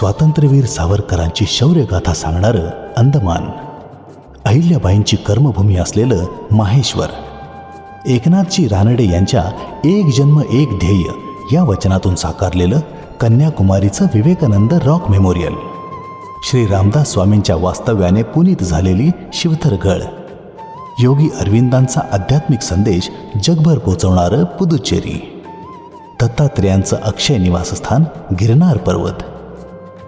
स्वातंत्र्यवीर सावरकरांची शौर्यगाथा सांगणारं अंदमान, अहिल्याबाईंची कर्मभूमी असलेलं माहेश्वर, एकनाथजी रानडे यांच्या एक जन्म एक ध्येय या वचनातून साकारलेलं कन्याकुमारीचं विवेकानंद रॉक मेमोरियल, श्री रामदास स्वामींच्या वास्तव्याने पुनीत झालेली शिवथरगळ, योगी अरविंदांचा आध्यात्मिक संदेश जगभर पोचवणारं पुदुच्चेरी, दत्तात्रेयांचं अक्षय निवासस्थान गिरनार पर्वत,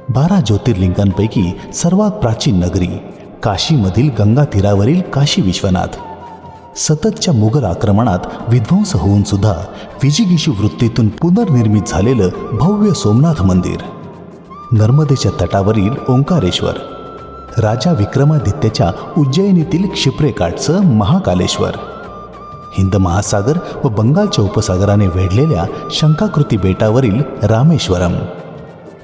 12 ज्योतिर्लिंगांपैकी सर्वात प्राचीन नगरी काशीमधील गंगा तीरावरील काशी विश्वनाथ, सततच्या मुघल आक्रमणात विध्वंस होऊन सुद्धा विजिगीषू वृत्तीतून पुनर्निर्मित झालेलं भव्य सोमनाथ मंदिर, नर्मदेच्या तटावरील ओंकारेश्वर, राजा विक्रमादित्यच्या उज्जैनीतील क्षिप्रेकाठचं महाकालेश्वर, हिंद महासागर व बंगालच्या उपसागराने वेढलेल्या शंकाकृती बेटावरील रामेश्वरम,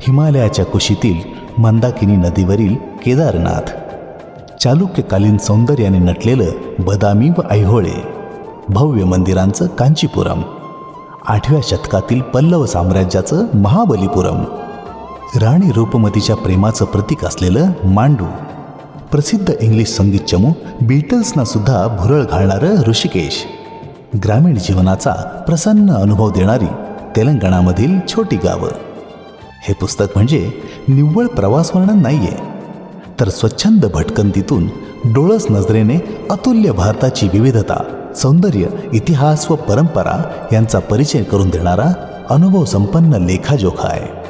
हिमालयाच्या कुशीतील मंदाकिनी नदीवरील केदारनाथ, चालुक्यकालीन सौंदर्याने नटलेलं बदामी व ऐहोळे, भव्य मंदिरांचं कांचीपुरम, 8व्या शतकातील पल्लव साम्राज्याचं महाबलीपुरम, राणी रूपमतीच्या प्रेमाचं प्रतीक असलेलं मांडू, प्रसिद्ध इंग्लिश संगीत चमू बीटल्सना सुद्धा भुरळ घालणारं ऋषिकेश, ग्रामीण जीवनाचा प्रसन्न अनुभव देणारी तेलंगणामधील छोटी गावं. हे पुस्तक म्हणजे निव्वळ प्रवास वर्णन नाहीये, तर स्वच्छंद भटकंतीतून डोळस नजरेने अतुल्य भारताची विविधता, सौंदर्य, इतिहास व परंपरा यांचा परिचय करून देणारा अनुभव संपन्न लेखाजोखा आहे.